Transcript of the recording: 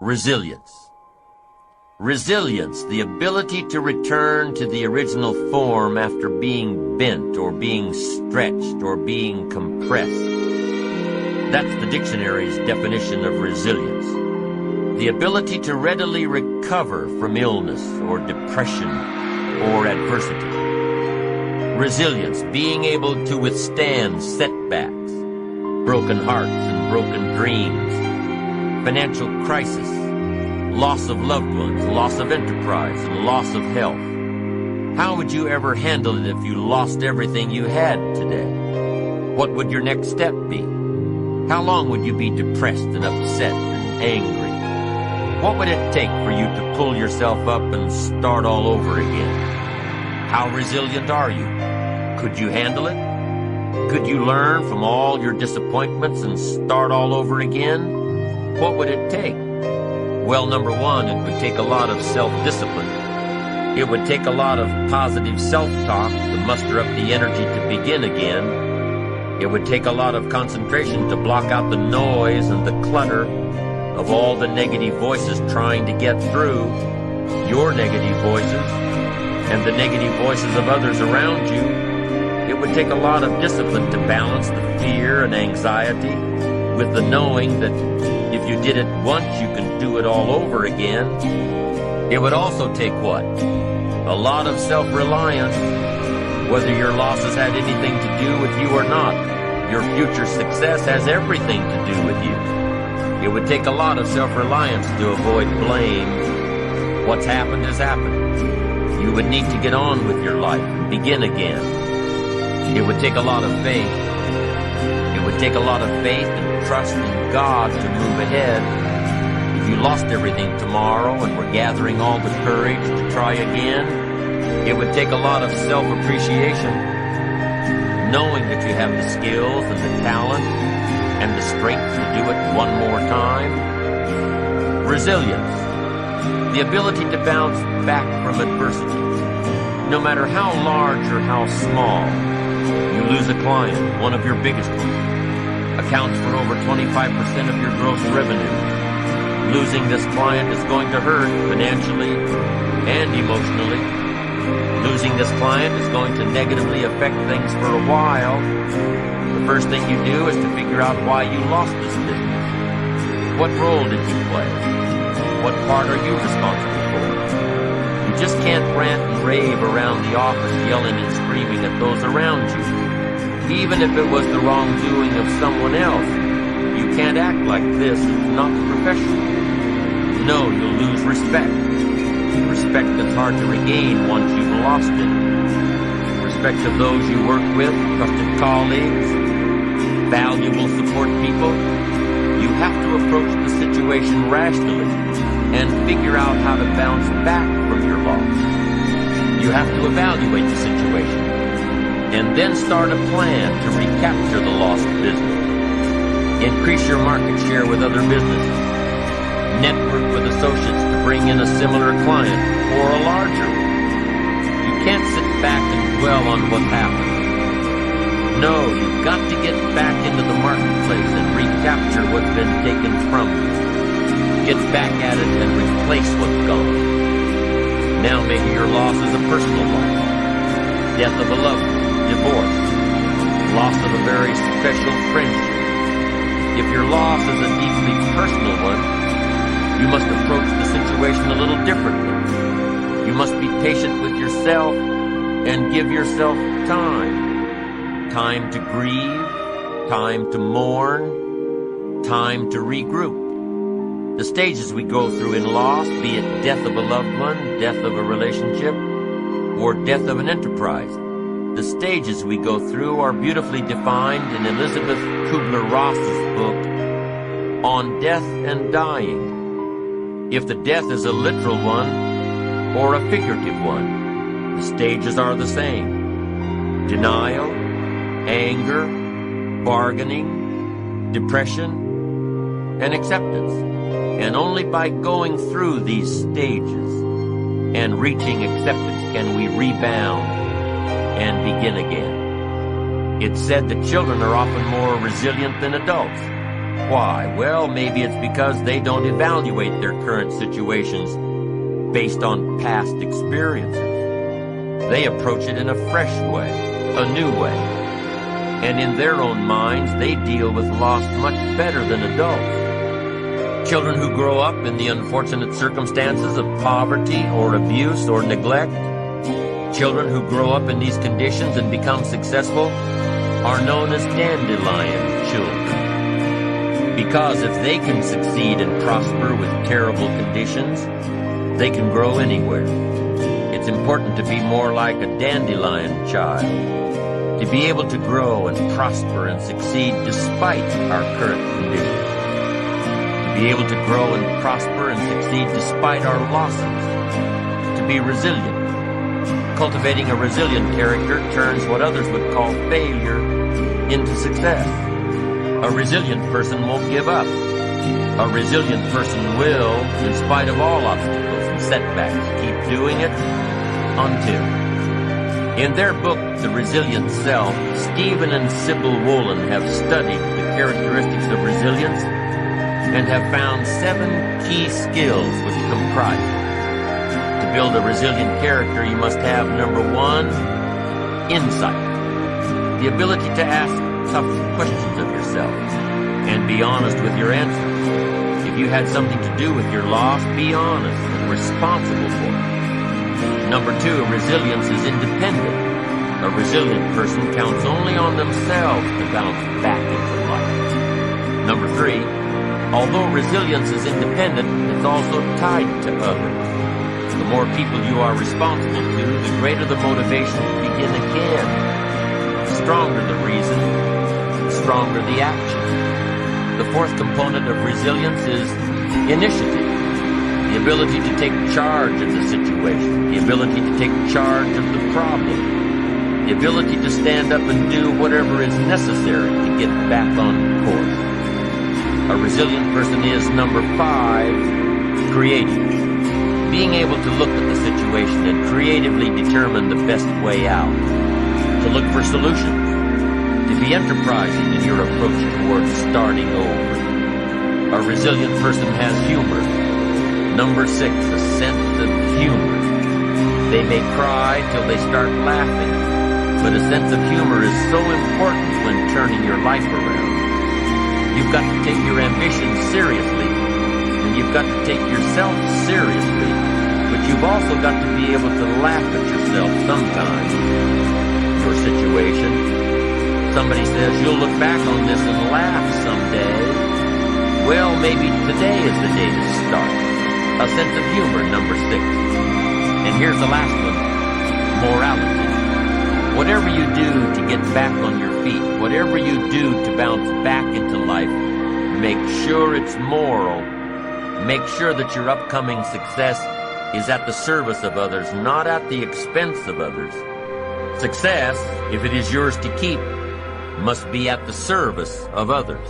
Resilience. Resilience, the ability to return to the original form after being bent or being stretched or being compressed. That's the dictionary's definition of resilience. The ability to readily recover from illness or depression or adversity. Resilience, being able to withstand setbacks, broken hearts and broken dreams, financial crisis, loss of loved ones, loss of enterprise, and loss of health. How would you ever handle it if you lost everything you had today? What would your next step be? How long would you be depressed and upset and angry? What would it take for you to pull yourself up and start all over again? How resilient are you? Could you handle it? Could you learn from all your disappointments and start all over again? What would it take? Well, number one, it would take a lot of self-discipline. It would take a lot of positive self-talk to muster up the energy to begin again. It would take a lot of concentration to block out the noise and the clutter of all the negative voices trying to get through, your negative voices, and the negative voices of others around you. It would take a lot of discipline to balance the fear and anxiety with the knowing that if you did it once, you can do it all over again. It would also take what? A lot of self-reliance. Whether your losses had anything to do with you or not, your future success has everything to do with you. It would take a lot of self-reliance to avoid blame. What's happened has happened. You would need to get on with your life and begin again. It would take a lot of faith. It would take a lot of faith and trust in God to move ahead. If you lost everything tomorrow and were gathering all the courage to try again, it would take a lot of self-appreciation, knowing that you have the skills and the talent and the strength to do it one more time. Resilience, the ability to bounce back from adversity. No matter how large or how small, you lose a client, one of your biggest ones, accounts for over 25% of your gross revenue. Losing this client is going to hurt financially and emotionally. Losing this client is going to negatively affect things for a while. The first thing you do is to figure out why you lost this business. What role did you play? What part are you responsible for? You just can't rant and rave around the office yelling and screaming at those around you. Even if it was the wrongdoing of someone else, you can't act like this. It's not professional. No, you'll lose respect. Respect that's hard to regain once you've lost it. Respect of those you work with, trusted colleagues, valuable support people. You have to approach the situation rationally and figure out how to bounce back from your loss. You have to evaluate the situation and then start a plan to recapture the lost business. Increase your market share with other businesses. Network with associates to bring in a similar client or a larger one. You can't sit back and dwell on what happened. No, you've got to get back into the marketplace and recapture what's been taken from you. Get back at it and replace what's gone. Now maybe your loss is a personal loss. Death of a loved one. Divorce, loss of a very special friendship. If your loss is a deeply personal one, you must approach the situation a little differently. You must be patient with yourself and give yourself time. Time to grieve, time to mourn, time to regroup. The stages we go through in loss, be it death of a loved one, death of a relationship, or death of an enterprise, the stages we go through are beautifully defined in Elizabeth Kubler-Ross's book, On Death and Dying. If the death is a literal one or a figurative one, the stages are the same. Denial, anger, bargaining, depression, and acceptance. And only by going through these stages and reaching acceptance can we rebound and begin again. It's said that children are often more resilient than adults. Why? Well, maybe it's because they don't evaluate their current situations based on past experiences. They approach it in a fresh way, a new way. And in their own minds, they deal with loss much better than adults. Children who grow up in the unfortunate circumstances of poverty or abuse or neglect, children who grow up in these conditions and become successful, are known as dandelion children. Because if they can succeed and prosper with terrible conditions, they can grow anywhere. It's important to be more like a dandelion child, to be able to grow and prosper and succeed despite our current conditions, to be able to grow and prosper and succeed despite our losses, to be resilient. Cultivating a resilient character turns what others would call failure into success. A resilient person won't give up. A resilient person will, in spite of all obstacles and setbacks, keep doing it until. In their book, The Resilient Self, Stephen and Sybil Wolin have studied the characteristics of resilience and have found 7 key skills which comprise it. To build a resilient character, you must have, number 1, insight. The ability to ask tough questions of yourself and be honest with your answers. If you had something to do with your loss, be honest and responsible for it. Number 2, resilience is independent. A resilient person counts only on themselves to bounce back into life. Number 3, although resilience is independent, it's also tied to others. The more people you are responsible to, the greater the motivation to begin again. The stronger the reason, the stronger the action. The 4th component of resilience is initiative. The ability to take charge of the situation, the ability to take charge of the problem, the ability to stand up and do whatever is necessary to get back on course. A resilient person is, number 5, creative. Being able to look at the situation and creatively determine the best way out. To look for solutions. To be enterprising in your approach towards starting over. A resilient person has humor. Number 6, a sense of humor. They may cry till they start laughing, but a sense of humor is so important when turning your life around. You've got to take your ambitions seriously, and you've got to take yourself seriously, but you've also got to be able to laugh at yourself sometimes. Your situation. Somebody says you'll look back on this and laugh someday. Well, maybe today is the day to start. A sense of humor, number 6. And here's the last one, morality. Whatever you do to get back on your feet, whatever you do to bounce back into life, make sure it's moral. Make sure that your upcoming success is at the service of others, not at the expense of others. Success, if it is yours to keep, must be at the service of others.